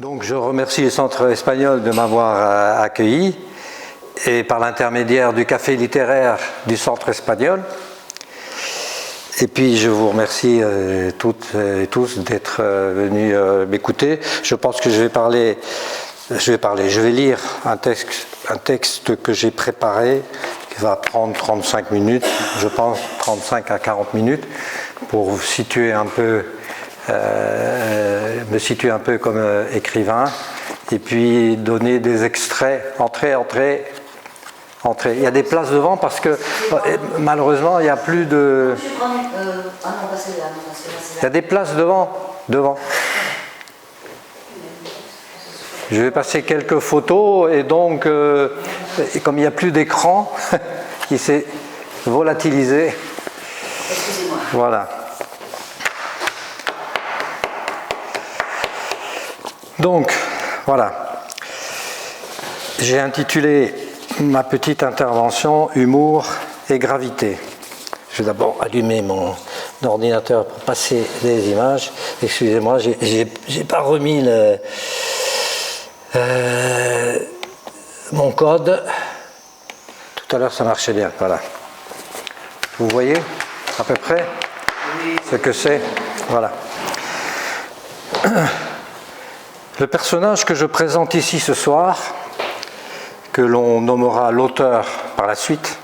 Donc je remercie le Centre espagnol de m'avoir accueilli et par l'intermédiaire du café littéraire du Centre espagnol. Et puis je vous remercie toutes et tous d'être venus m'écouter. Je pense que je vais lire un texte que j'ai préparé qui va prendre 35 minutes, je pense 35 à 40 minutes, pour vous situer un peu, me situer un peu comme écrivain, et puis donner des extraits, entrée. Il y a des places devant parce que malheureusement il n'y a plus de... Il y a des places devant. Je vais passer quelques photos et donc comme il n'y a plus d'écran, il s'est volatilisé. Excusez-moi. Voilà. Donc, voilà. J'ai intitulé ma petite intervention « Humour et gravité ». Je vais d'abord allumer mon ordinateur pour passer les images. Excusez-moi, j'ai pas remis mon code. Tout à l'heure, ça marchait bien. Voilà. Vous voyez à peu près ce que c'est. Voilà. Le personnage que je présente ici ce soir, que l'on nommera l'auteur par la suite,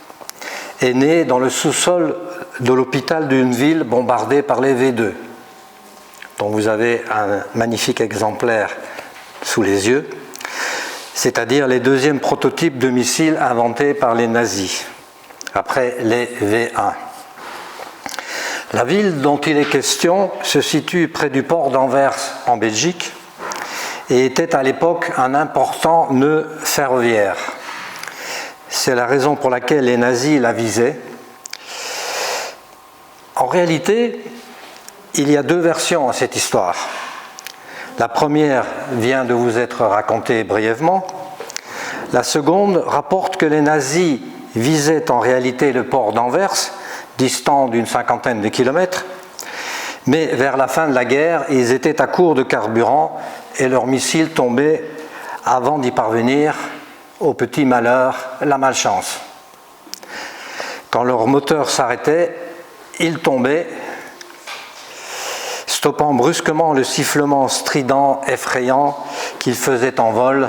est né dans le sous-sol de l'hôpital d'une ville bombardée par les V2, dont vous avez un magnifique exemplaire sous les yeux, c'est-à-dire les deuxièmes prototypes de missiles inventés par les nazis, après les V1. La ville dont il est question se situe près du port d'Anvers en Belgique, et était à l'époque un important nœud ferroviaire. C'est la raison pour laquelle les nazis la visaient. En réalité, il y a deux versions à cette histoire. La première vient de vous être racontée brièvement. La seconde rapporte que les nazis visaient en réalité le port d'Anvers, distant d'une 50aine de kilomètres, mais vers la fin de la guerre, ils étaient à court de carburant et leurs missiles tombaient avant d'y parvenir, au petit malheur, la malchance. Quand leur moteur s'arrêtait, ils tombaient, stoppant brusquement le sifflement strident, effrayant qu'ils faisaient en vol,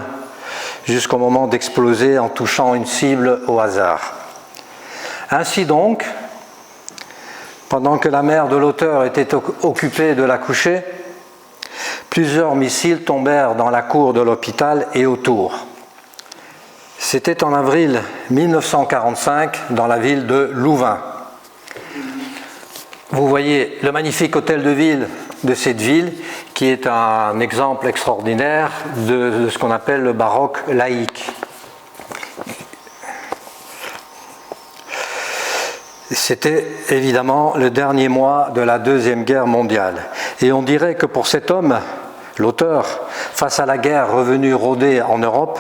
jusqu'au moment d'exploser en touchant une cible au hasard. Ainsi donc, pendant que la mère de l'auteur était occupée de la coucher, plusieurs missiles tombèrent dans la cour de l'hôpital et autour. C'était en avril 1945 dans la ville de Louvain. Vous voyez le magnifique hôtel de ville de cette ville qui est un exemple extraordinaire de ce qu'on appelle le baroque laïque. C'était évidemment le dernier mois de la Deuxième Guerre mondiale. Et on dirait que pour cet homme, l'auteur, face à la guerre revenue rôder en Europe,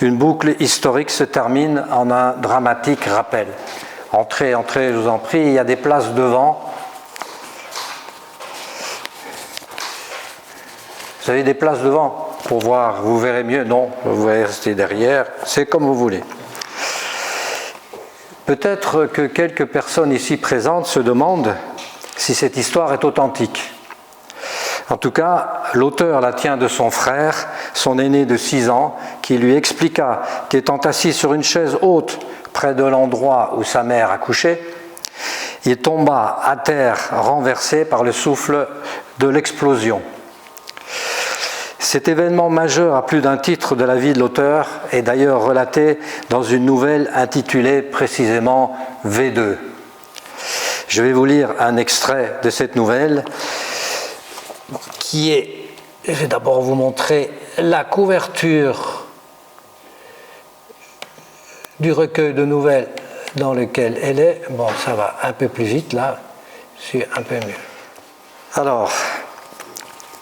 une boucle historique se termine en un dramatique rappel. Entrez, je vous en prie, il y a des places devant. Vous avez des places devant pour voir, vous verrez mieux. Non, vous allez rester derrière, c'est comme vous voulez. Peut-être que quelques personnes ici présentes se demandent si cette histoire est authentique. En tout cas, l'auteur la tient de son frère, son aîné de 6 ans, qui lui expliqua qu'étant assis sur une chaise haute près de l'endroit où sa mère accouchait, il tomba à terre renversé par le souffle de l'explosion. Cet événement majeur à plus d'un titre de la vie de l'auteur est d'ailleurs relaté dans une nouvelle intitulée précisément V2. Je vais vous lire un extrait de cette nouvelle qui est, je vais d'abord vous montrer la couverture du recueil de nouvelles dans lequel elle est. Bon, ça va un peu plus vite là, c'est un peu mieux. Alors,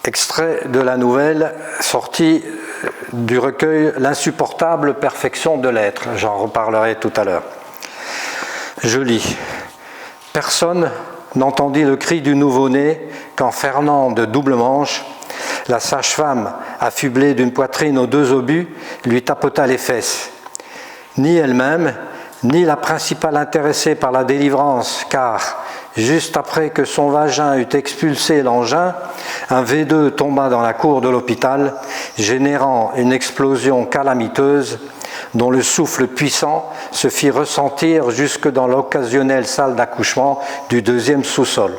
extrait de la nouvelle sortie du recueil « L'insupportable perfection de l'être ». J'en reparlerai tout à l'heure. Je lis. « Personne n'entendit le cri du nouveau-né quand Fernande Double-Manche, la sage-femme affublée d'une poitrine aux 2 obus, lui tapota les fesses. Ni elle-même, ni la principale intéressée par la délivrance, car, juste après que son vagin eut expulsé l'engin, un V2 tomba dans la cour de l'hôpital, générant une explosion calamiteuse dont le souffle puissant se fit ressentir jusque dans l'occasionnelle salle d'accouchement du 2e sous-sol.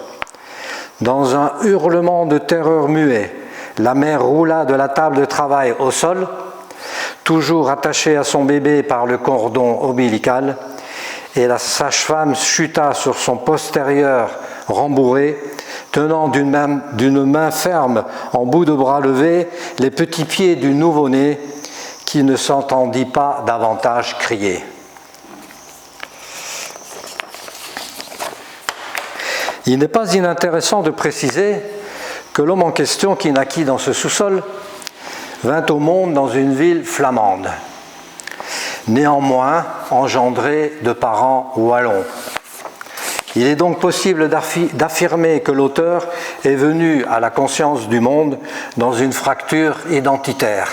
Dans un hurlement de terreur muet, la mère roula de la table de travail au sol, toujours attachée à son bébé par le cordon ombilical, et la sage-femme chuta sur son postérieur rembourré, tenant d'une main ferme, en bout de bras levé, les petits pieds du nouveau-né, qui ne s'entendit pas davantage crier. Il n'est pas inintéressant de préciser que l'homme en question, qui naquit dans ce sous-sol, vint au monde dans une ville flamande, néanmoins engendré de parents wallons. Il est donc possible d'affirmer que l'auteur est venu à la conscience du monde dans une fracture identitaire,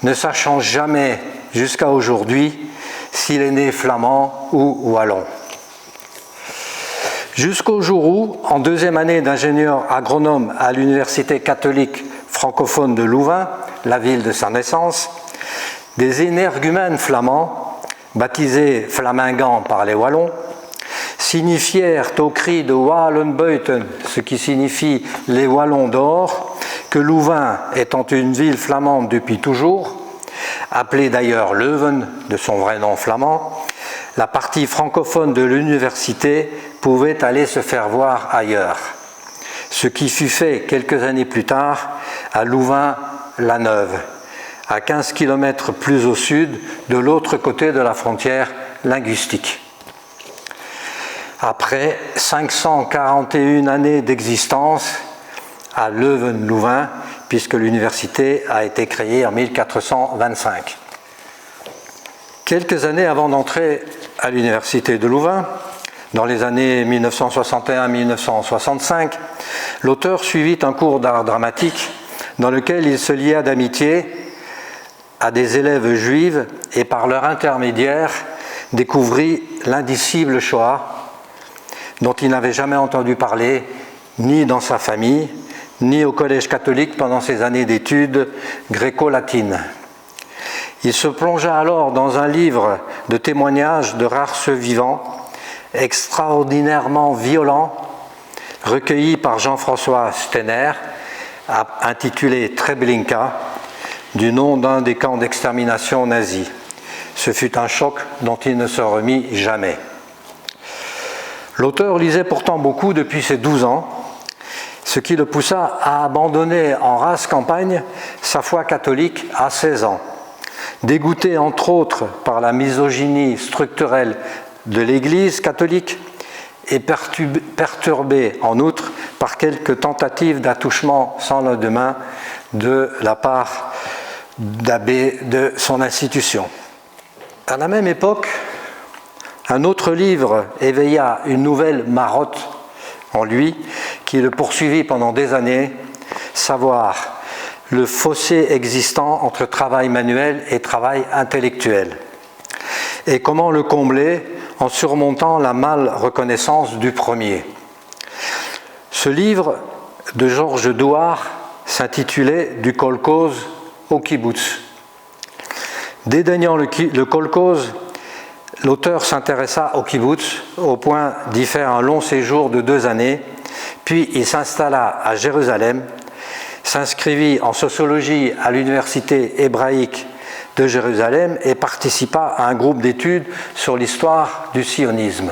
ne sachant jamais jusqu'à aujourd'hui s'il est né flamand ou wallon. Jusqu'au jour où, en 2e année d'ingénieur agronome à l'université catholique francophone de Louvain, la ville de sa naissance, des énergumènes flamands, baptisés flamingants par les Wallons, signifièrent au cri de Wallenbuiten, ce qui signifie les Wallons d'or, que Louvain étant une ville flamande depuis toujours, appelée d'ailleurs Leuven de son vrai nom flamand, la partie francophone de l'université pouvait aller se faire voir ailleurs, ce qui fut fait quelques années plus tard à Louvain-la-Neuve, à 15 km plus au sud, de l'autre côté de la frontière linguistique. Après 541 années d'existence à Leuven-Louvain, puisque l'université a été créée en 1425. Quelques années avant d'entrer à l'université de Louvain, dans les années 1961-1965, l'auteur suivit un cours d'art dramatique dans lequel il se lia d'amitié à des élèves juives et par leur intermédiaire découvrit l'indicible Shoah dont il n'avait jamais entendu parler ni dans sa famille, ni au collège catholique pendant ses années d'études gréco-latines. Il se plongea alors dans un livre de témoignages de rares vivants, extraordinairement violent, recueilli par Jean-François Steiner, intitulé Treblinka, du nom d'un des camps d'extermination nazis. Ce fut un choc dont il ne se remit jamais. L'auteur lisait pourtant beaucoup depuis ses 12 ans, ce qui le poussa à abandonner en rase campagne sa foi catholique à 16 ans. Dégoûté entre autres par la misogynie structurelle de l'Église catholique et perturbé en outre par quelques tentatives d'attouchement sans lendemain de la part d'abbés de son institution. À la même époque, un autre livre éveilla une nouvelle marotte en lui qui le poursuivit pendant des années, savoir le fossé existant entre travail manuel et travail intellectuel, et comment le combler en surmontant la mal reconnaissance du premier. Ce livre de Georges Douard s'intitulait « Du kolkhoz au kibbutz ». Dédaignant le kolkhoz, l'auteur s'intéressa au kibbutz au point d'y faire un long séjour de 2 années, puis il s'installa à Jérusalem, s'inscrivit en sociologie à l'université hébraïque de Jérusalem et participa à un groupe d'études sur l'histoire du sionisme.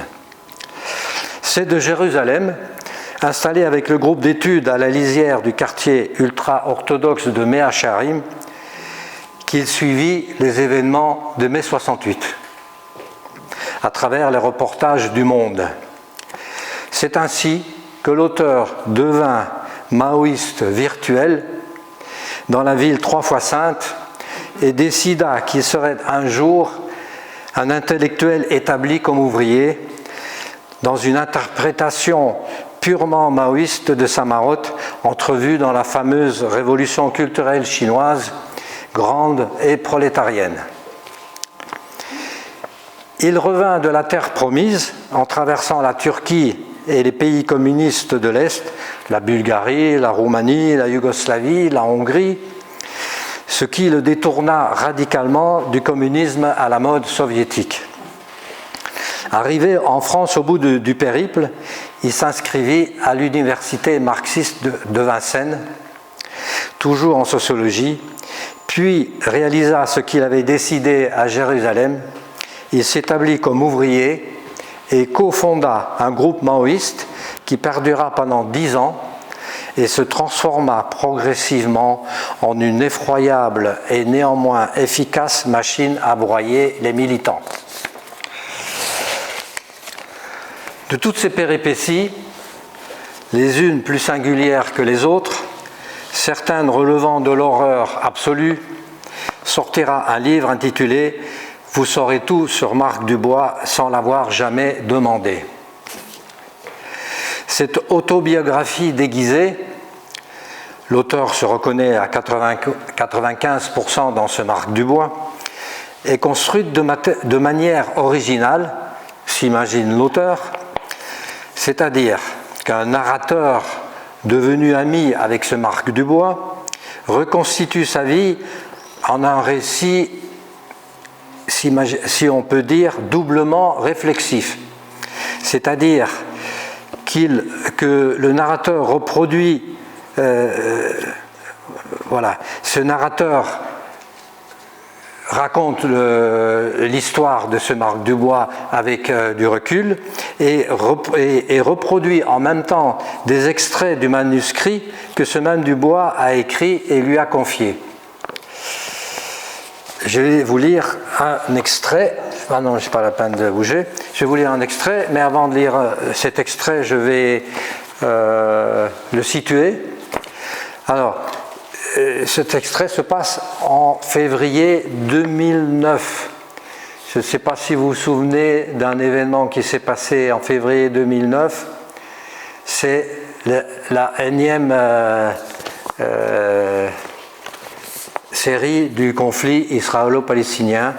C'est de Jérusalem, installé avec le groupe d'études à la lisière du quartier ultra-orthodoxe de Mea Shearim, qu'il suivit les événements de mai 68 à travers les reportages du Monde. C'est ainsi que l'auteur devint maoïste virtuel dans la ville 3 fois sainte et décida qu'il serait un jour un intellectuel établi comme ouvrier dans une interprétation purement maoïste de sa marotte entrevue dans la fameuse révolution culturelle chinoise, grande et prolétarienne. Il revint de la terre promise en traversant la Turquie et les pays communistes de l'Est, la Bulgarie, la Roumanie, la Yougoslavie, la Hongrie, ce qui le détourna radicalement du communisme à la mode soviétique. Arrivé en France au bout du périple, il s'inscrivit à l'université marxiste de Vincennes, toujours en sociologie, puis réalisa ce qu'il avait décidé à Jérusalem. Il s'établit comme ouvrier et cofonda un groupe maoïste qui perdura pendant 10 ans et se transforma progressivement en une effroyable et néanmoins efficace machine à broyer les militants. De toutes ces péripéties, les unes plus singulières que les autres, certaines relevant de l'horreur absolue, sortira un livre intitulé « Vous saurez tout sur Marc Dubois sans l'avoir jamais demandé ». Cette autobiographie déguisée, l'auteur se reconnaît à 95% dans ce Marc Dubois, est construite de manière originale, s'imagine l'auteur, c'est-à-dire qu'un narrateur devenu ami avec ce Marc Dubois reconstitue sa vie en un récit, si on peut dire, doublement réflexif. C'est-à-dire que le narrateur reproduit, ce narrateur raconte l'histoire de ce Marc Dubois avec du recul et reproduit en même temps des extraits du manuscrit que ce même Dubois a écrit et lui a confié. Je vais vous lire un extrait. Ah non, c'est pas la peine de bouger. Je vais vous lire un extrait, mais avant de lire cet extrait, je vais le situer. Alors, cet extrait se passe en février 2009. Je ne sais pas si vous vous souvenez d'un événement qui s'est passé en février 2009. C'est la énième série du conflit israélo-palestinien,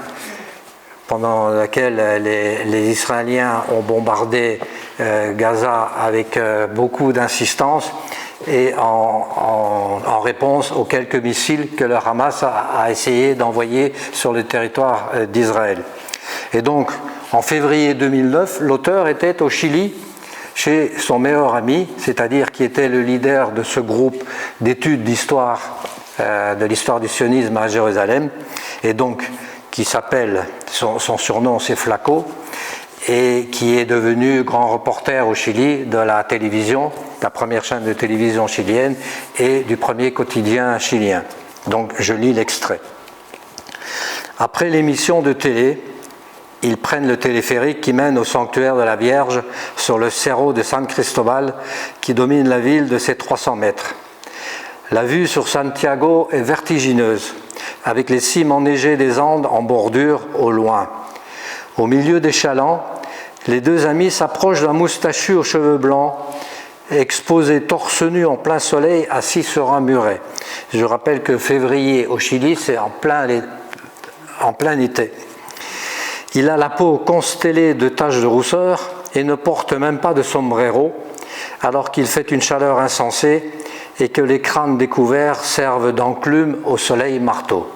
pendant laquelle les Israéliens ont bombardé Gaza avec beaucoup d'insistance et en réponse aux quelques missiles que le Hamas a essayé d'envoyer sur le territoire d'Israël. Et donc, en février 2009, l'auteur était au Chili chez son meilleur ami, c'est-à-dire qui était le leader de ce groupe d'études d'histoire, de l'histoire du sionisme à Jérusalem, et donc qui s'appelle, son surnom c'est Flaco, et qui est devenu grand reporter au Chili de la télévision, la première chaîne de télévision chilienne et du premier quotidien chilien. Donc je lis l'extrait. Après l'émission de télé, ils prennent le téléphérique qui mène au sanctuaire de la Vierge sur le Cerro de San Cristobal qui domine la ville de ses 300 mètres. La vue sur Santiago est vertigineuse, avec les cimes enneigées des Andes en bordure au loin. Au milieu des chalands, les deux amis s'approchent d'un moustachu aux cheveux blancs, exposé torse nu en plein soleil, assis sur un muret. Je rappelle que février au Chili, c'est en plein été. Il a la peau constellée de taches de rousseur et ne porte même pas de sombrero, alors qu'il fait une chaleur insensée et que les crânes découverts servent d'enclume au soleil marteau.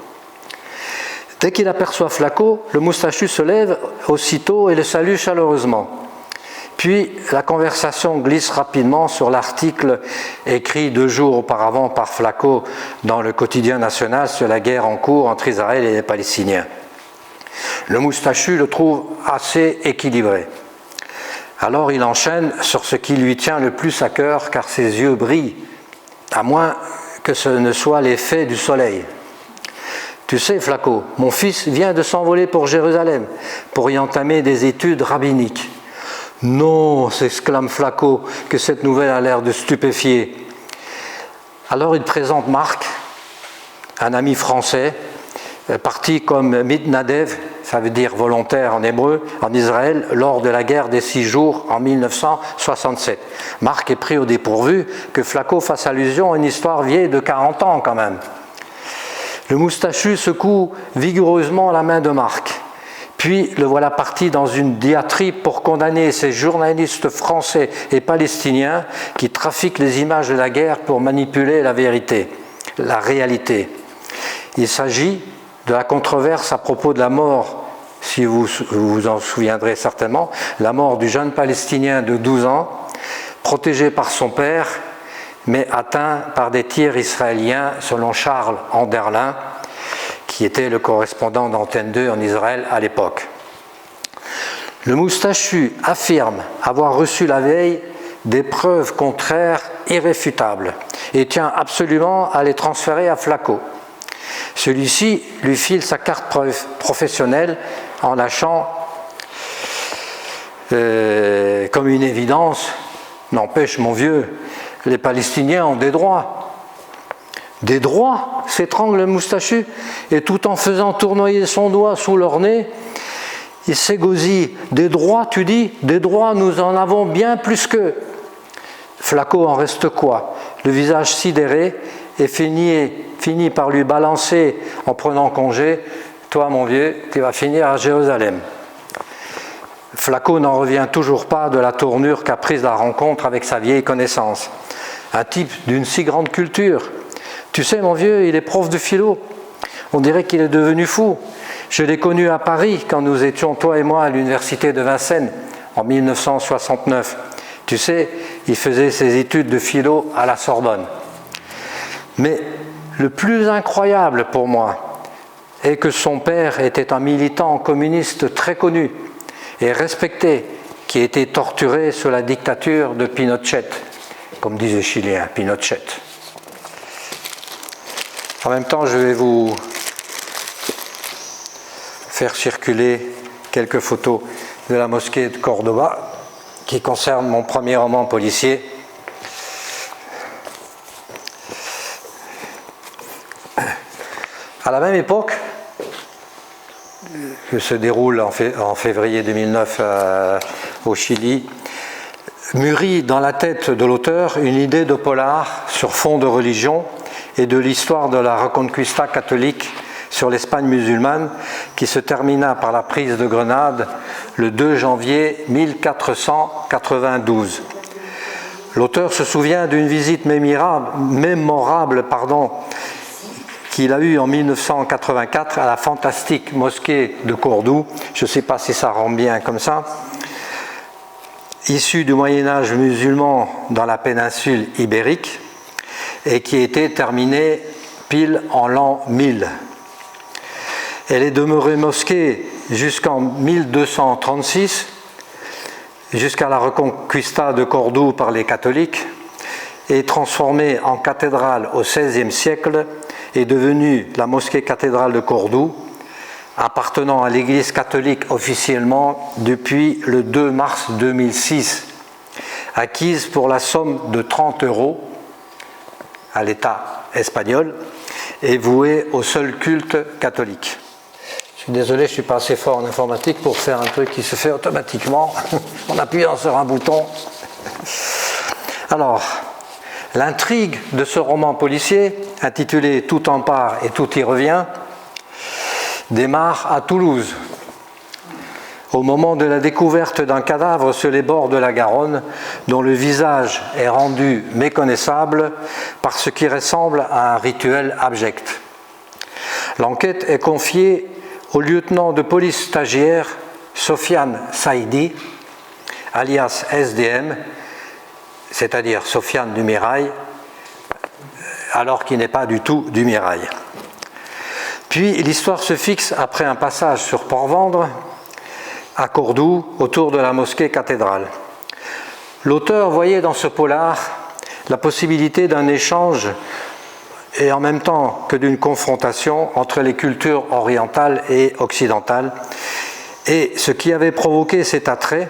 Dès qu'il aperçoit Flaco, le moustachu se lève aussitôt et le salue chaleureusement. Puis la conversation glisse rapidement sur l'article écrit 2 jours auparavant par Flaco dans le quotidien national sur la guerre en cours entre Israël et les Palestiniens. Le moustachu le trouve assez équilibré. Alors il enchaîne sur ce qui lui tient le plus à cœur, car ses yeux brillent, à moins que ce ne soit l'effet du soleil. Tu sais, Flaco, mon fils vient de s'envoler pour Jérusalem, pour y entamer des études rabbiniques. Non, s'exclame Flaco, que cette nouvelle a l'air de stupéfier. Alors il présente Marc, un ami français, parti comme Mitnadev, ça veut dire volontaire en hébreu, en Israël lors de la guerre des 6 jours en 1967. Marc est pris au dépourvu que Flaco fasse allusion à une histoire vieille de 40 ans quand même. Le moustachu secoue vigoureusement la main de Marc. Puis le voilà parti dans une diatribe pour condamner ces journalistes français et palestiniens qui trafiquent les images de la guerre pour manipuler la vérité, la réalité. Il s'agit de la controverse à propos de la mort, si vous vous en souviendrez certainement, la mort du jeune Palestinien de 12 ans, protégé par son père, mais atteint par des tirs israéliens, selon Charles Anderlin, qui était le correspondant d'Antenne 2 en Israël à l'époque. Le moustachu affirme avoir reçu la veille des preuves contraires irréfutables et tient absolument à les transférer à Flaco. Celui-ci lui file sa carte professionnelle en lâchant comme une évidence, n'empêche mon vieux, les Palestiniens ont des droits. Des droits, s'étrangle le moustachu, et tout en faisant tournoyer son doigt sous leur nez, il s'égosille. Des droits, tu dis? Des droits, nous en avons bien plus qu'eux. Flaco en reste quoi? Le visage sidéré, et finit par lui balancer en prenant congé. Toi, mon vieux, tu vas finir à Jérusalem. Flaco n'en revient toujours pas de la tournure qu'a prise la rencontre avec sa vieille connaissance. Un type d'une si grande culture. Tu sais, mon vieux, il est prof de philo. On dirait qu'il est devenu fou. Je l'ai connu à Paris quand nous étions, toi et moi, à l'université de Vincennes en 1969. Tu sais, il faisait ses études de philo à la Sorbonne. Mais le plus incroyable pour moi est que son père était un militant communiste très connu et respecté, qui a été torturé sous la dictature de Pinochet, comme disent les Chiliens, Pinochet. En même temps, je vais vous faire circuler quelques photos de la mosquée de Cordoba qui concernent mon premier roman policier. À la même époque, que se déroule en février 2009 au Chili, mûrit dans la tête de l'auteur une idée de polar sur fond de religion et de l'histoire de la Reconquista catholique sur l'Espagne musulmane qui se termina par la prise de Grenade le 2 janvier 1492. L'auteur se souvient d'une visite mémorable qu'il a eue en 1984 à la fantastique mosquée de Cordoue. Je ne sais pas si ça rend bien comme ça. Issue du Moyen-Âge musulman dans la péninsule ibérique et qui a été terminée pile en l'an 1000. Elle est demeurée mosquée jusqu'en 1236, jusqu'à la Reconquista de Cordoue par les catholiques, et transformée en cathédrale au XVIe siècle, est devenue la mosquée cathédrale de Cordoue, appartenant à l'Église catholique officiellement depuis le 2 mars 2006, acquise pour la somme de 30 € à l'État espagnol et vouée au seul culte catholique. Je suis désolé, je ne suis pas assez fort en informatique pour faire un truc qui se fait automatiquement en appuyant sur un bouton. Alors, l'intrigue de ce roman policier, intitulé « Tout en part et tout y revient », démarre à Toulouse, au moment de la découverte d'un cadavre sur les bords de la Garonne, dont le visage est rendu méconnaissable par ce qui ressemble à un rituel abject. L'enquête est confiée au lieutenant de police stagiaire Sofiane Saïdi, alias SDM, c'est-à-dire Sofiane du Mirail, alors qu'il n'est pas du tout du Mirail. Puis l'histoire se fixe après un passage sur Port-Vendre, à Cordoue, autour de la mosquée cathédrale. L'auteur voyait dans ce polar la possibilité d'un échange et en même temps que d'une confrontation entre les cultures orientales et occidentales. Et ce qui avait provoqué cet attrait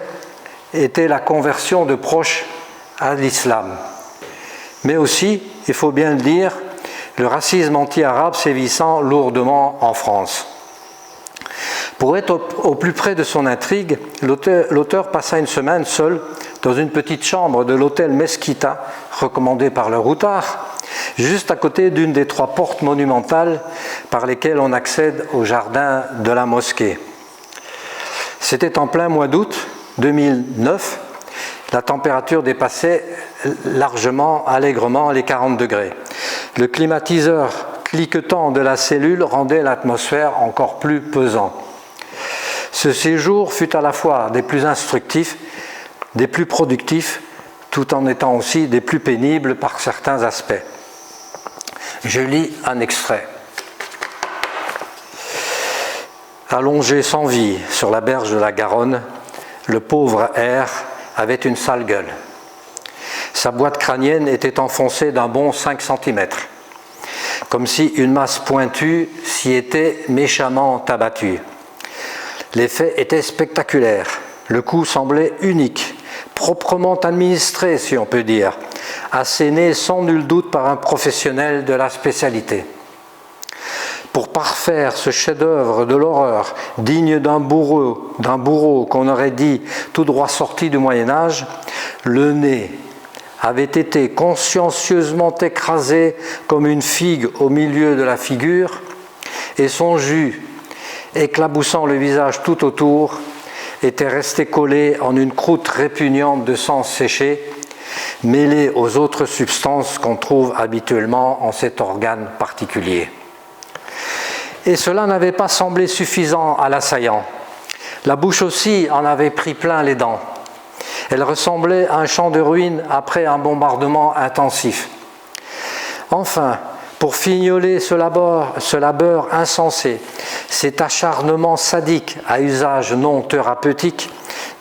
était la conversion de proches à l'islam. Mais aussi, il faut bien le dire, le racisme anti-arabe sévissant lourdement en France. Pour être au plus près de son intrigue, l'auteur passa une semaine seul dans une petite chambre de l'hôtel Mesquita, recommandé par le routard, juste à côté d'une des 3 portes monumentales par lesquelles on accède au jardin de la mosquée. C'était en plein mois d'août 2009, la température dépassait largement, allègrement les 40 degrés. Le climatiseur cliquetant de la cellule rendait l'atmosphère encore plus pesant. Ce séjour fut à la fois des plus instructifs, des plus productifs, tout en étant aussi des plus pénibles par certains aspects. Je lis un extrait. Allongé sans vie sur la berge de la Garonne, le pauvre R avait une sale gueule. Sa boîte crânienne était enfoncée d'un bon 5 cm, comme si une masse pointue s'y était méchamment abattue. L'effet était spectaculaire, le coup semblait unique, proprement administré si on peut dire, asséné sans nul doute par un professionnel de la spécialité. Pour parfaire ce chef-d'œuvre de l'horreur, digne d'un bourreau qu'on aurait dit tout droit sorti du Moyen-Âge, le nez avait été consciencieusement écrasé comme une figue au milieu de la figure, et son jus, éclaboussant le visage tout autour, était resté collé en une croûte répugnante de sang séché, mêlée aux autres substances qu'on trouve habituellement en cet organe particulier. Et cela n'avait pas semblé suffisant à l'assaillant. La bouche aussi en avait pris plein les dents. Elle ressemblait à un champ de ruines après un bombardement intensif. Enfin, pour fignoler ce labeur insensé, cet acharnement sadique à usage non thérapeutique,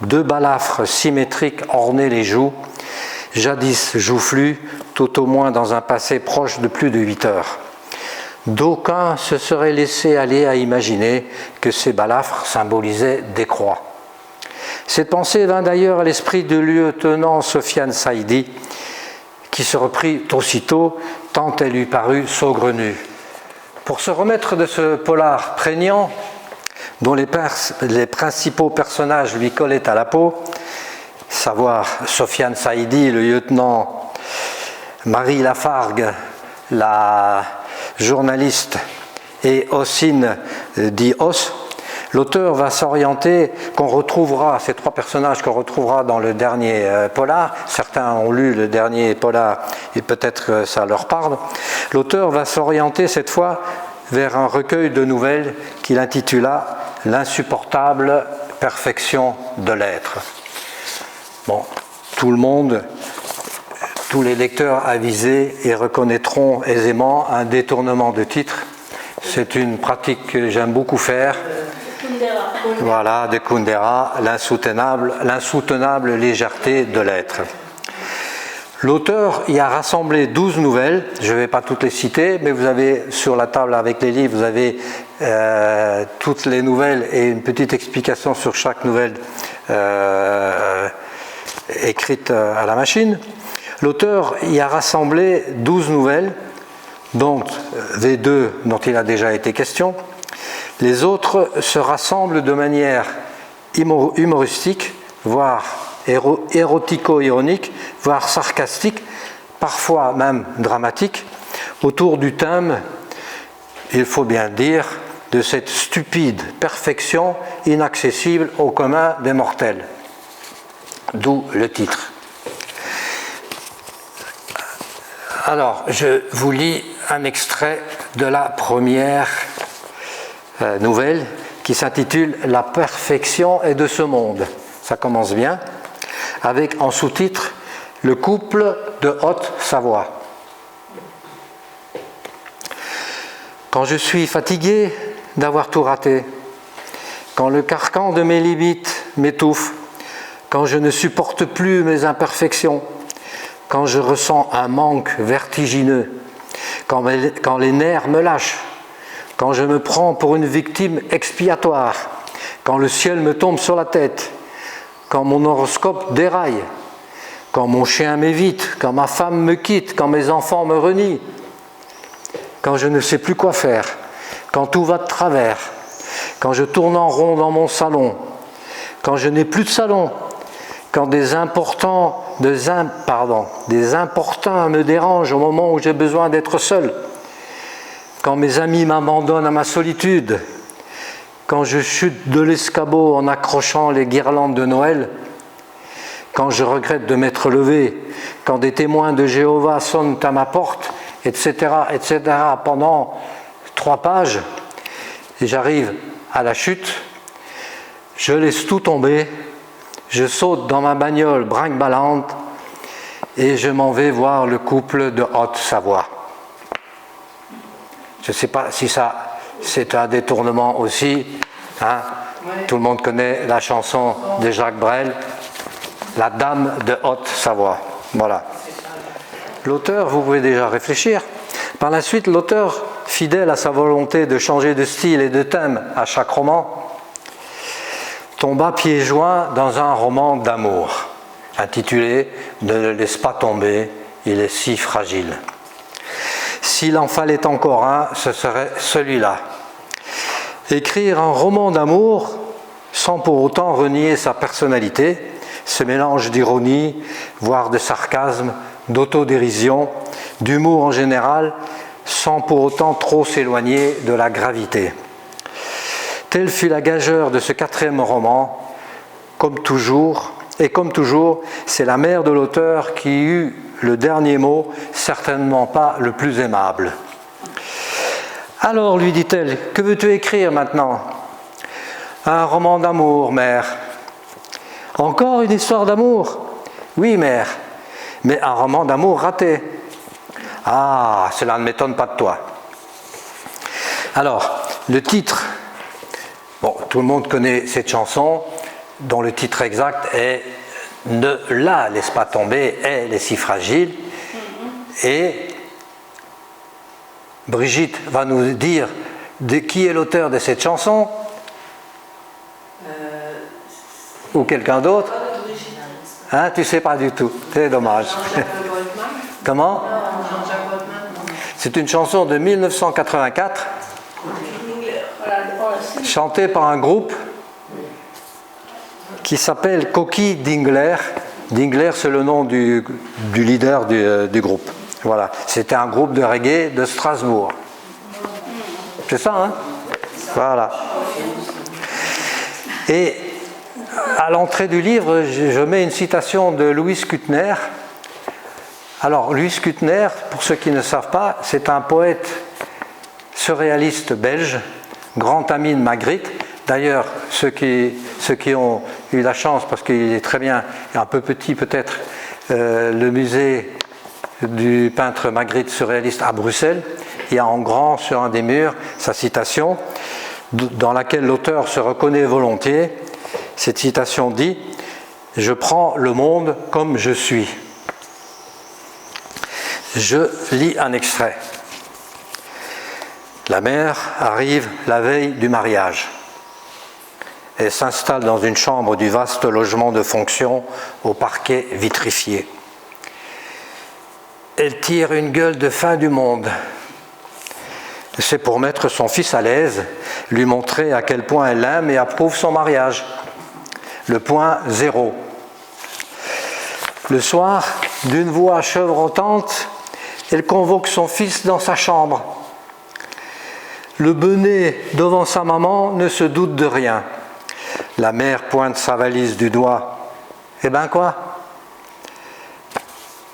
2 balafres symétriques ornaient les joues, jadis joufflues, tout au moins dans un passé proche de plus de 8 heures. D'aucuns se seraient laissés aller à imaginer que ces balafres symbolisaient des croix. Cette pensée vint d'ailleurs à l'esprit du lieutenant Sofiane Saïdi, qui se reprit aussitôt, tant elle lui parut saugrenue. Pour se remettre de ce polar prégnant, dont les principaux personnages lui collaient à la peau, savoir Sofiane Saïdi, le lieutenant, Marie Lafargue, la journaliste, et Ossine dit Os, l'auteur va s'orienter, ces 3 personnages qu'on retrouvera dans le dernier polar. Certains ont lu le dernier polar et peut-être que ça leur parle. L'auteur va s'orienter cette fois vers un recueil de nouvelles qu'il intitula « L'insupportable perfection de l'être ». Bon, tous les lecteurs avisés et reconnaîtront aisément un détournement de titre. C'est une pratique que j'aime beaucoup faire. Voilà, de Kundera, l'insoutenable légèreté de l'être. L'auteur y a rassemblé 12 nouvelles, je ne vais pas toutes les citer, mais vous avez sur la table avec les livres, vous avez toutes les nouvelles et une petite explication sur chaque nouvelle écrite à la machine. L'auteur y a rassemblé 12 nouvelles, dont V2 dont il a déjà été question. Les autres se rassemblent de manière humoristique, voire érotico-ironique, voire sarcastique, parfois même dramatique, autour du thème, il faut bien dire, de cette stupide perfection inaccessible au commun des mortels. D'où le titre. Alors, je vous lis un extrait de la première nouvelle qui s'intitule « La perfection est de ce monde ». Ça commence bien, avec en sous-titre « Le couple de Haute-Savoie ». Quand je suis fatigué d'avoir tout raté, quand le carcan de mes limites m'étouffe, quand je ne supporte plus mes imperfections, quand je ressens un manque vertigineux, quand les nerfs me lâchent, quand je me prends pour une victime expiatoire, quand le ciel me tombe sur la tête, quand mon horoscope déraille, quand mon chien m'évite, quand ma femme me quitte, quand mes enfants me renient, quand je ne sais plus quoi faire, quand tout va de travers, quand je tourne en rond dans mon salon, quand je n'ai plus de salon, quand des importuns me dérangent au moment où j'ai besoin d'être seul, quand mes amis m'abandonnent à ma solitude, quand je chute de l'escabeau en accrochant les guirlandes de Noël, quand je regrette de m'être levé, quand des témoins de Jéhovah sonnent à ma porte, etc., etc., pendant 3 pages, et j'arrive à la chute, je laisse tout tomber, je saute dans ma bagnole brinque-ballante et je m'en vais voir le couple de Haute-Savoie. Je ne sais pas si ça, c'est un détournement aussi. Hein. Tout le monde connaît la chanson de Jacques Brel, La Dame de Haute-Savoie. Voilà. L'auteur, vous pouvez déjà réfléchir. Par la suite, l'auteur, fidèle à sa volonté de changer de style et de thème à chaque roman, tomba pieds joints dans un roman d'amour, intitulé « Ne le laisse pas tomber, il est si fragile ». S'il en fallait encore un, ce serait celui-là. Écrire un roman d'amour sans pour autant renier sa personnalité, ce mélange d'ironie, voire de sarcasme, d'autodérision, d'humour en général, sans pour autant trop s'éloigner de la gravité. Telle fut la gageure de ce 4e roman, comme toujours, c'est la mère de l'auteur qui eut le dernier mot, certainement pas le plus aimable. Alors, lui dit-elle, que veux-tu écrire maintenant ? Un roman d'amour, mère. Encore une histoire d'amour ? Oui, mère, mais un roman d'amour raté. Ah, cela ne m'étonne pas de toi. Alors, le titre, bon, tout le monde connaît cette chanson, dont le titre exact est « Ne la laisse pas tomber, elle est si fragile ». Et Brigitte va nous dire de qui est l'auteur de cette chanson, ou quelqu'un d'autre. Hein, tu ne sais pas du tout, c'est dommage. Comment ? C'est une chanson de 1984, chantée par un groupe qui s'appelle Coquille Dingler. Dingler, c'est le nom du leader du groupe. Voilà, c'était un groupe de reggae de Strasbourg. C'est ça, hein ? Voilà. Et à l'entrée du livre, je mets une citation de Louis Kuttner. Alors, Louis Kuttner, pour ceux qui ne savent pas, c'est un poète surréaliste belge, grand ami de Magritte. D'ailleurs, ceux qui ont eu la chance, parce qu'il est très bien, un peu petit peut-être, le musée du peintre Magritte surréaliste à Bruxelles, il y a en grand sur un des murs sa citation, dans laquelle l'auteur se reconnaît volontiers. Cette citation dit « Je prends le monde comme je suis ». Je lis un extrait. La mère arrive la veille du mariage. Elle s'installe dans une chambre du vaste logement de fonction au parquet vitrifié. Elle tire une gueule de fin du monde. C'est pour mettre son fils à l'aise, lui montrer à quel point elle aime et approuve son mariage. Le point 0. Le soir, d'une voix chevrotante, elle convoque son fils dans sa chambre. Le benêt devant sa maman ne se doute de rien. La mère pointe sa valise du doigt. Eh ben quoi ?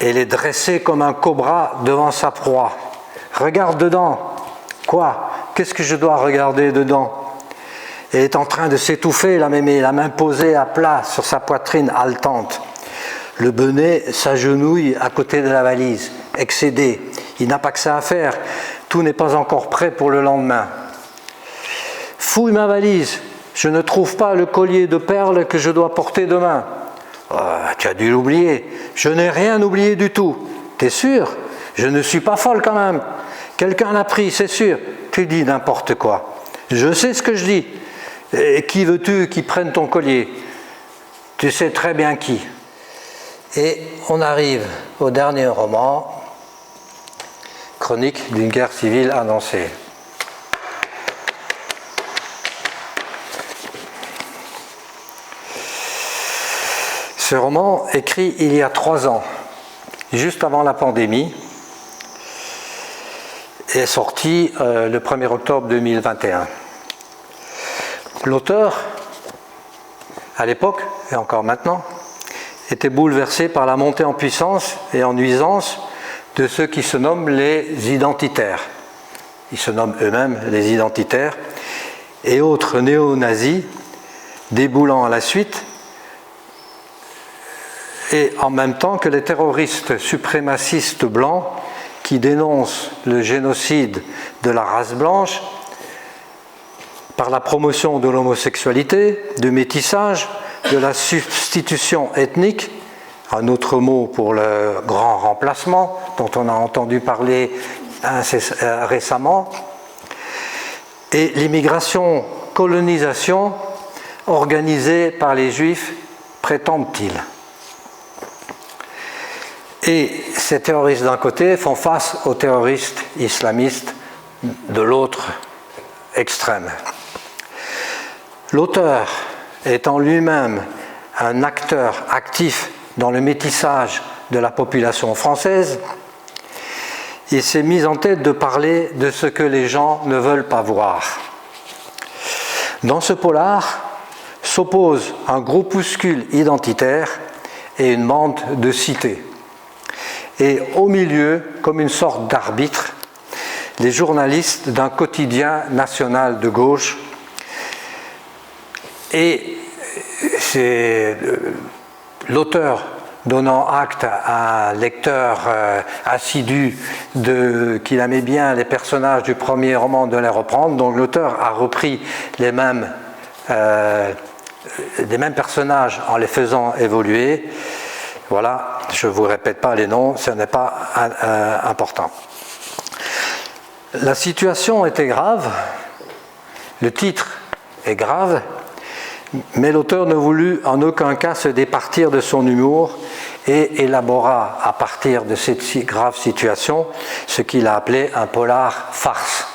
Elle est dressée comme un cobra devant sa proie. Regarde dedans. Quoi ? Qu'est-ce que je dois regarder dedans ? Elle est en train de s'étouffer, la mémé, la main posée à plat sur sa poitrine haletante. Le benêt s'agenouille à côté de la valise, excédé. Il n'a pas que ça à faire. Tout n'est pas encore prêt pour le lendemain. Fouille ma valise. Je ne trouve pas le collier de perles que je dois porter demain. Oh, tu as dû l'oublier. Je n'ai rien oublié du tout. T'es sûr ? Je ne suis pas folle quand même. Quelqu'un l'a pris, c'est sûr. Tu dis n'importe quoi. Je sais ce que je dis. Et qui veux-tu qui prenne ton collier ? Tu sais très bien qui. Et on arrive au dernier roman, Chronique d'une guerre civile annoncée. Ce roman, écrit il y a 3 ans, juste avant la pandémie, est sorti le 1er octobre 2021. L'auteur, à l'époque, et encore maintenant, était bouleversé par la montée en puissance et en nuisance de ceux qui se nomment les identitaires. Ils se nomment eux-mêmes les identitaires, et autres néo-nazis déboulant à la suite, et en même temps que les terroristes suprémacistes blancs qui dénoncent le génocide de la race blanche par la promotion de l'homosexualité, du métissage, de la substitution ethnique, un autre mot pour le grand remplacement dont on a entendu parler récemment, et l'immigration, colonisation organisée par les Juifs, prétendent-ils. Et ces terroristes d'un côté font face aux terroristes islamistes de l'autre extrême. L'auteur étant lui-même un acteur actif dans le métissage de la population française, il s'est mis en tête de parler de ce que les gens ne veulent pas voir. Dans ce polar s'opposent un groupuscule identitaire et une bande de cités. Et au milieu, comme une sorte d'arbitre, les journalistes d'un quotidien national de gauche. Et c'est l'auteur donnant acte à un lecteur assidu qu'il aimait bien les personnages du premier roman de les reprendre. Donc l'auteur a repris les mêmes personnages en les faisant évoluer. Voilà, je ne vous répète pas les noms, ce n'est pas important. La situation était grave, le titre est grave, mais l'auteur ne voulut en aucun cas se départir de son humour et élabora à partir de cette grave situation ce qu'il a appelé un polar farce.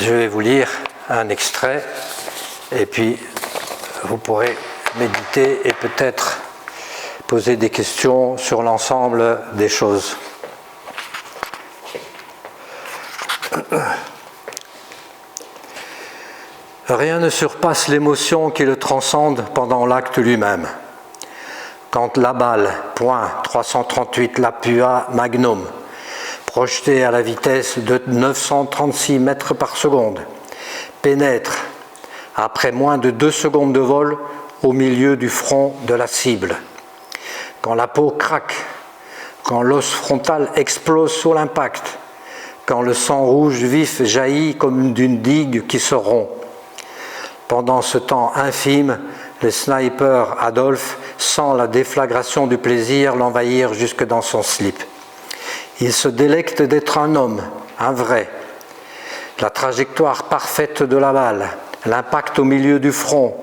Je vais vous lire un extrait et puis vous pourrez méditer et peut-être poser des questions sur l'ensemble des choses. Rien ne surpasse l'émotion qui le transcende pendant l'acte lui-même. Quand la balle, .338 Lapua Magnum, projetée à la vitesse de 936 mètres par seconde, pénètre, après moins de 2 secondes de vol, au milieu du front de la cible. Quand la peau craque, quand l'os frontal explose sous l'impact, quand le sang rouge vif jaillit comme d'une digue qui se rompt. Pendant ce temps infime, le sniper Adolphe sent la déflagration du plaisir l'envahir jusque dans son slip. Il se délecte d'être un homme, un vrai. La trajectoire parfaite de la balle, l'impact au milieu du front,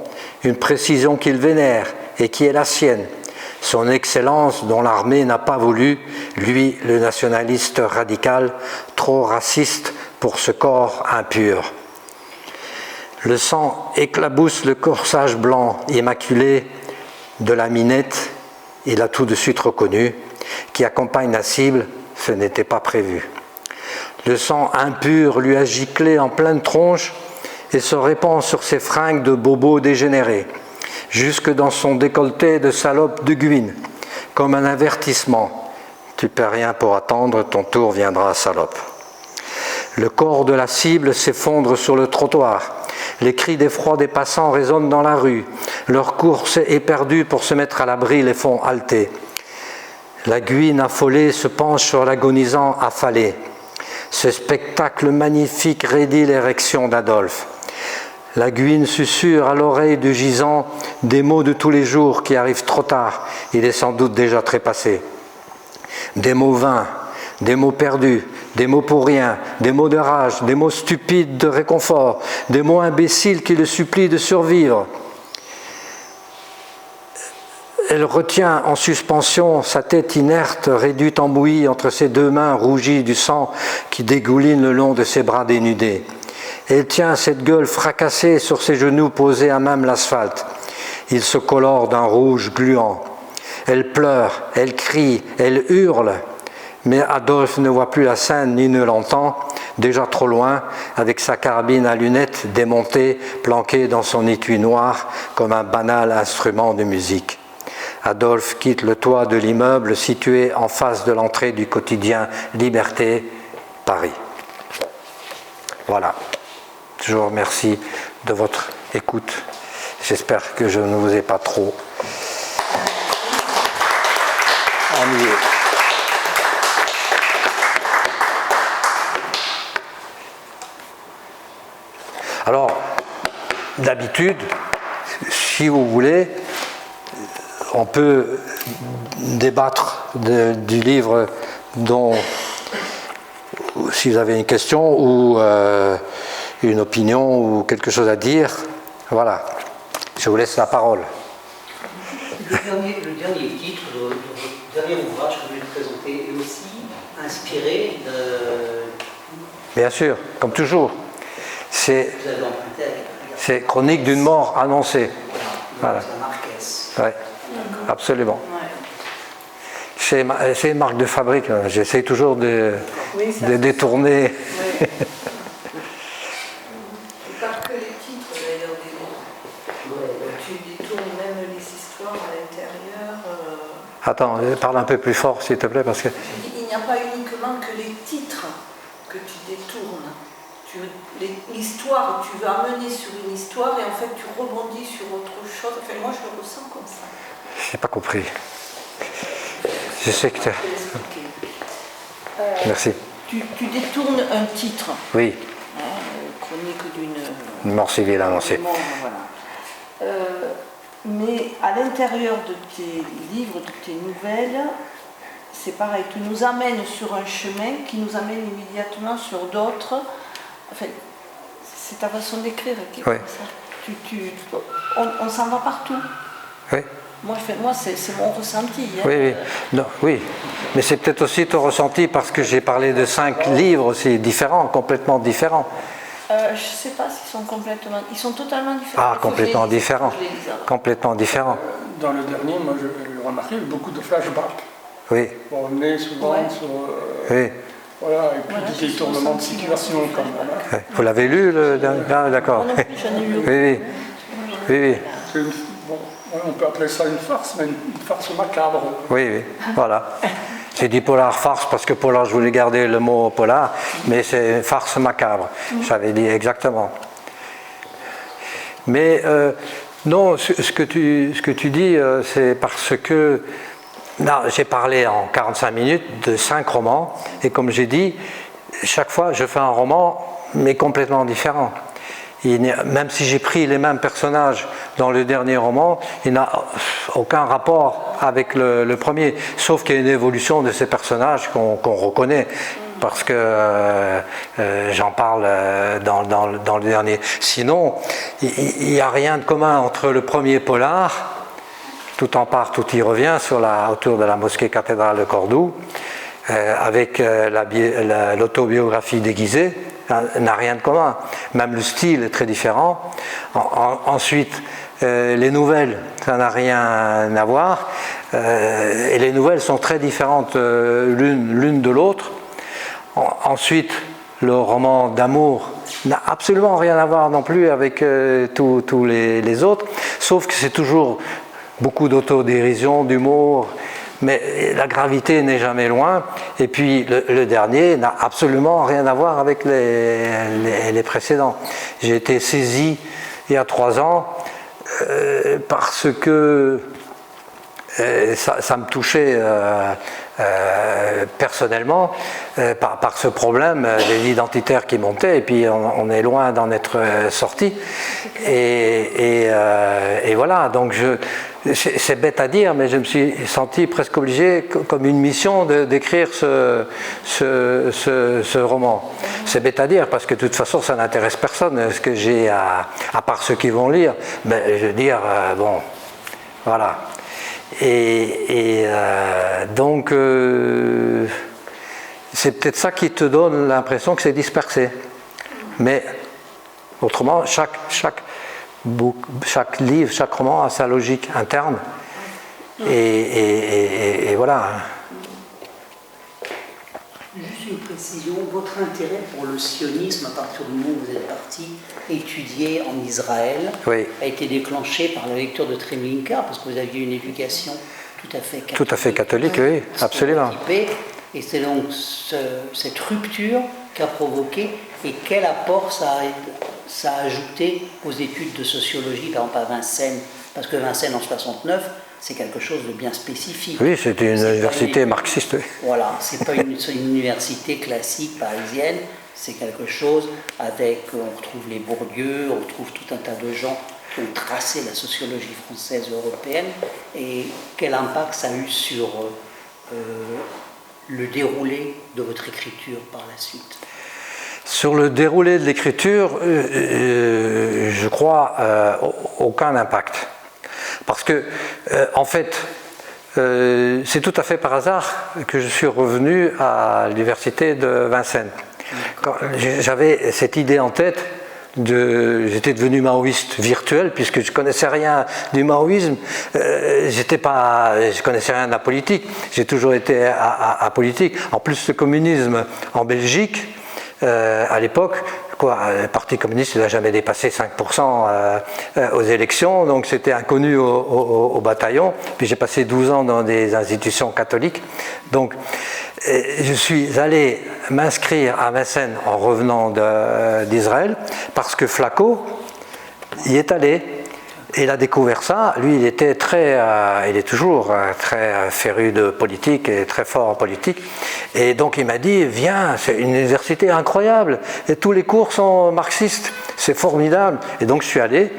une précision qu'il vénère et qui est la sienne, son excellence dont l'armée n'a pas voulu, lui le nationaliste radical, trop raciste pour ce corps impur. Le sang éclabousse le corsage blanc immaculé de la minette, il a tout de suite reconnu, qui accompagne la cible, ce n'était pas prévu. Le sang impur lui a giclé en pleine tronche et se répand sur ses fringues de bobo dégénérés, jusque dans son décolleté de salope de Guyne, comme un avertissement. Tu ne perds rien pour attendre, ton tour viendra, salope. Le corps de la cible s'effondre sur le trottoir. Les cris d'effroi des passants résonnent dans la rue. Leur course éperdue pour se mettre à l'abri les font halter. La Guyne affolée se penche sur l'agonisant affalé. Ce spectacle magnifique raidit l'érection d'Adolphe. La Guyne susurre à l'oreille du gisant des mots de tous les jours qui arrivent trop tard. Il est sans doute déjà trépassé. Des mots vains, des mots perdus, des mots pour rien, des mots de rage, des mots stupides de réconfort, des mots imbéciles qui le supplient de survivre. Elle retient en suspension sa tête inerte, réduite en bouillie entre ses 2 mains rougies du sang qui dégouline le long de ses bras dénudés. Elle tient cette gueule fracassée sur ses genoux posés à même l'asphalte. il se colore d'un rouge gluant. Elle pleure, elle crie, elle hurle, mais Adolphe ne voit plus la scène ni ne l'entend, déjà trop loin, avec sa carabine à lunettes démontée, planquée dans son étui noir comme un banal instrument de musique. Adolphe quitte le toit de l'immeuble situé en face de l'entrée du quotidien Liberté, Paris. Voilà. Je vous remercie de votre écoute. J'espère que je ne vous ai pas trop ennuyé. Alors, d'habitude, si vous voulez, on peut débattre du livre dont, si vous avez une question ou une opinion ou quelque chose à dire, voilà, je vous laisse la parole. Le dernier titre, le dernier ouvrage que vous voulez présenter est aussi inspiré de... Bien sûr, comme toujours. C'est Chronique d'une mort annoncée. Voilà. C'est Ouais, absolument. C'est une marque de fabrique. J'essaie toujours de détourner. Oui. Pas que les titres d'ailleurs des livres. Tu détournes même les histoires à l'intérieur. Attends, parle un peu plus fort s'il te plaît parce que. Il n'y a pas uniquement que les titres que tu détournes. L'histoire, tu veux amener sur une histoire et en fait tu rebondis sur autre chose. Enfin, moi je le ressens comme ça. Je n'ai pas compris. Je sais que tu... Merci. Tu détournes un titre. Oui. Chronique d'une mort civile annoncée. Mort, voilà. Mais à l'intérieur de tes livres, de tes nouvelles, c'est pareil. Tu nous amènes sur un chemin qui nous amène immédiatement sur d'autres. Enfin, c'est ta façon d'écrire qui est comme ça. On s'en va partout. Oui. Moi, c'est mon ressenti. Hein. Oui, oui. Non, oui. Mais c'est peut-être aussi ton ressenti parce que j'ai parlé de 5 livres aussi différents, complètement différents. Je ne sais pas s'ils sont complètement... Ils sont totalement différents. Ah, complètement différents. Complètement différents. Dans le dernier, moi, je remarqué beaucoup de flashbacks. Oui. On revenait souvent sur... Oui. Voilà, et puis des détournements de situation comme ça. Vous l'avez lu, le dernier? Ah, d'accord. Moi non plus, j'en ai lu. Oui, oui. Oui, oui. Bon, on peut appeler ça une farce, mais une farce macabre. Oui, oui, voilà. J'ai dit polar farce parce que polar, je voulais garder le mot polar, mais c'est farce macabre. J'avais dit exactement. Mais non, ce que tu dis, c'est parce que non, j'ai parlé en 45 minutes de 5 romans, et comme j'ai dit, chaque fois je fais un roman, mais complètement différent. Même si j'ai pris les mêmes personnages dans le dernier roman, il n'a aucun rapport avec le premier, sauf qu'il y a une évolution de ces personnages qu'on reconnaît, parce que j'en parle dans le dernier. Sinon, il n'y a rien de commun entre le premier polar, tout en part, tout y revient, autour de la mosquée cathédrale de Cordoue, avec l'autobiographie déguisée, n'a rien de commun. Même le style est très différent. Ensuite, les nouvelles, ça n'a rien à voir. Et les nouvelles sont très différentes l'une de l'autre. Ensuite, le roman d'amour n'a absolument rien à voir non plus avec tous les autres, sauf que c'est toujours beaucoup d'autodérision, d'humour, mais la gravité n'est jamais loin. Et puis le dernier n'a absolument rien à voir avec les précédents. J'ai été saisi il y a 3 ans parce que ça me touchait personnellement par ce problème des identitaires qui montaient, et puis on est loin d'en être sorti. Et voilà, donc c'est bête à dire, mais je me suis senti presque obligé, comme une mission, d'écrire ce roman. C'est bête à dire, parce que de toute façon, ça n'intéresse personne, ce que j'ai à part ceux qui vont lire. Mais je veux dire, bon, voilà. Donc, c'est peut-être ça qui te donne l'impression que c'est dispersé. Mais autrement, chaque livre, chaque roman a sa logique interne. Et voilà. Juste une précision, votre intérêt pour le sionisme à partir du moment où vous êtes parti étudier en Israël a été déclenché par la lecture de Treblinka, parce que vous aviez une éducation tout à fait catholique. Tout à fait catholique, oui, absolument. Et c'est donc cette rupture qu'a provoqué, et quel apport ça a ajouté aux études de sociologie, par exemple à Vincennes, parce que Vincennes en 69, c'est quelque chose de bien spécifique. Oui, c'était une université marxiste. Oui. Voilà, c'est pas une université classique parisienne, c'est quelque chose avec, on retrouve les Bourdieu, on retrouve tout un tas de gens qui ont tracé la sociologie française et européenne, et quel impact ça a eu sur le déroulé de votre écriture par la suite? Sur le déroulé de l'écriture, je crois aucun impact. Parce que, en fait, c'est tout à fait par hasard que je suis revenu à l'université de Vincennes. J'avais cette idée en tête, j'étais devenu maoïste virtuel, puisque je ne connaissais rien du maoïsme, je connaissais rien de la politique, j'ai toujours été apolitique. En plus, le communisme en Belgique, à l'époque, le Parti communiste n'a jamais dépassé 5% aux élections, donc c'était inconnu au bataillon. Puis j'ai passé 12 ans dans des institutions catholiques. Donc je suis allé m'inscrire à Vincennes en revenant d'Israël, parce que Flaco y est allé. Et il a découvert ça. Lui, il est toujours très féru de politique et très fort en politique. Et donc il m'a dit, viens, c'est une université incroyable. Et tous les cours sont marxistes. C'est formidable. Et donc je suis allé.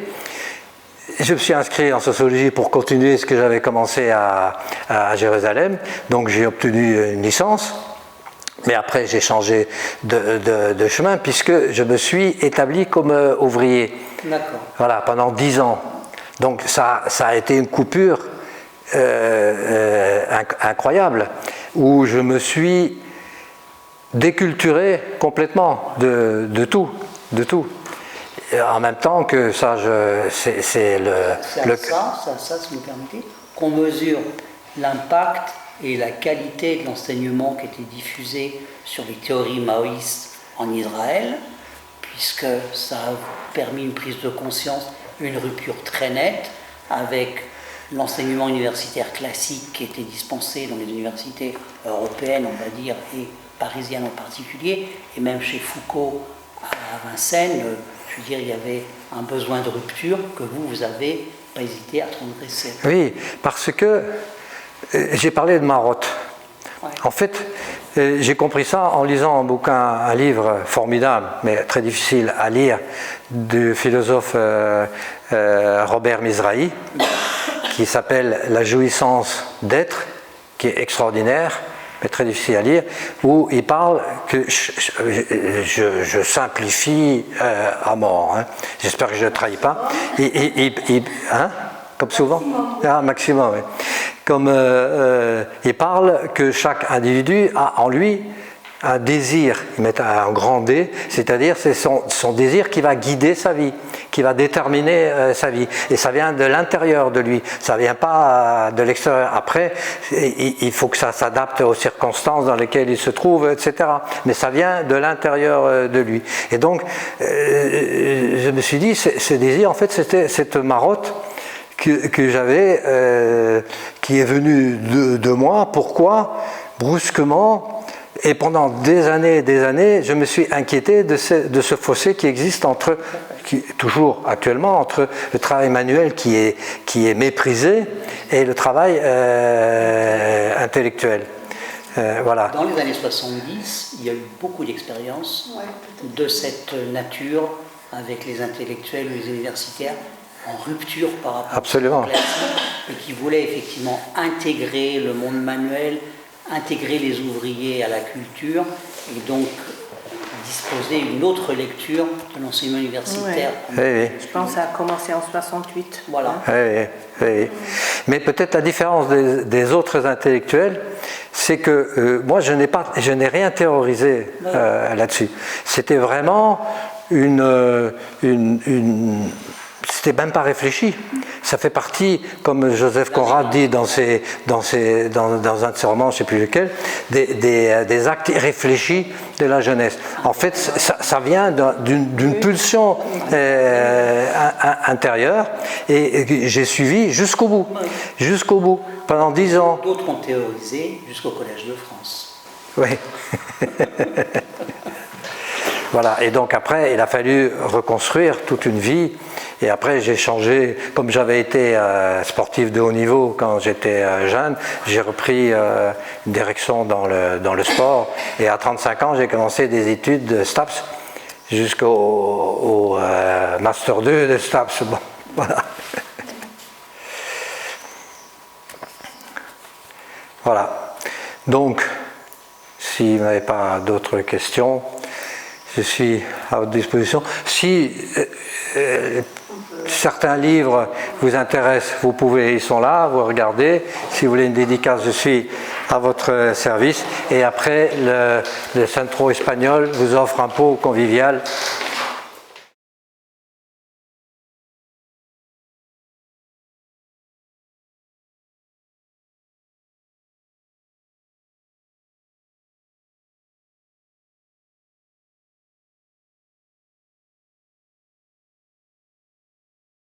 Je me suis inscrit en sociologie pour continuer ce que j'avais commencé à Jérusalem. Donc j'ai obtenu une licence. Mais après, j'ai changé de chemin, puisque je me suis établi comme ouvrier. D'accord. Voilà, pendant 10 ans. Donc ça a été une coupure incroyable, où je me suis déculturé complètement de tout. Et en même temps que ça, c'est le... Ça, si vous permettez, qu'on mesure l'impact et la qualité de l'enseignement qui était diffusé sur les théories maoïstes en Israël, puisque ça a permis une prise de conscience, une rupture très nette avec l'enseignement universitaire classique qui était dispensé dans les universités européennes, on va dire, et parisiennes en particulier, et même chez Foucault à Vincennes, je veux dire, il y avait un besoin de rupture que vous n'avez pas hésité à transgresser. Oui, parce que j'ai parlé de Marotte. Ouais. En fait, j'ai compris ça en lisant un livre formidable, mais très difficile à lire, du philosophe Robert Mizrahi, qui s'appelle « La jouissance d'être », qui est extraordinaire, mais très difficile à lire, où il parle que je simplifie à mort. Hein. J'espère que je ne trahis pas. Comme souvent. Maximum, oui. Comme il parle que chaque individu a en lui un désir, il met un grand D, c'est-à-dire c'est son désir qui va guider sa vie, qui va déterminer sa vie. Et ça vient de l'intérieur de lui, ça ne vient pas de l'extérieur. Après, il faut que ça s'adapte aux circonstances dans lesquelles il se trouve, etc. Mais ça vient de l'intérieur de lui. Et donc, je me suis dit, ce désir, en fait, c'était cette marotte que j'avais, qui est venue de moi. Pourquoi ? Brusquement, et pendant des années, je me suis inquiété de ce fossé qui existe toujours actuellement, entre le travail manuel qui est méprisé et le travail intellectuel. Voilà. Dans les années 70, il y a eu beaucoup d'expériences de cette nature avec les intellectuels ou les universitaires en rupture par rapport Absolument. au classique, et qui voulaient effectivement intégrer le monde manuel, intégrer les ouvriers à la culture, et donc disposer une autre lecture de l'enseignement universitaire. Oui. Je pense que ça a commencé en 68. Voilà. Oui. Mais peut-être la différence des autres intellectuels, c'est que moi je n'ai rien théorisé c'était même pas réfléchi. Ça fait partie, comme Joseph Conrad dit dans un de ses romans, je ne sais plus lequel, des actes irréfléchis de la jeunesse. En fait, ça vient d'une pulsion intérieure, et j'ai suivi jusqu'au bout, pendant 10 ans. D'autres ont théorisé jusqu'au Collège de France. Oui. Voilà, et donc après, il a fallu reconstruire toute une vie. Et après, j'ai changé, comme j'avais été sportif de haut niveau quand j'étais jeune, j'ai repris une direction dans le sport. Et à 35 ans, j'ai commencé des études de STAPS jusqu'au Master 2 de STAPS. Bon, voilà. Voilà. Donc, si vous n'avez pas d'autres questions, je suis à votre disposition. Si certains livres vous intéressent, vous pouvez, ils sont là, vous regardez. Si vous voulez une dédicace, je suis à votre service. Et après, le Centro Espagnol vous offre un pot convivial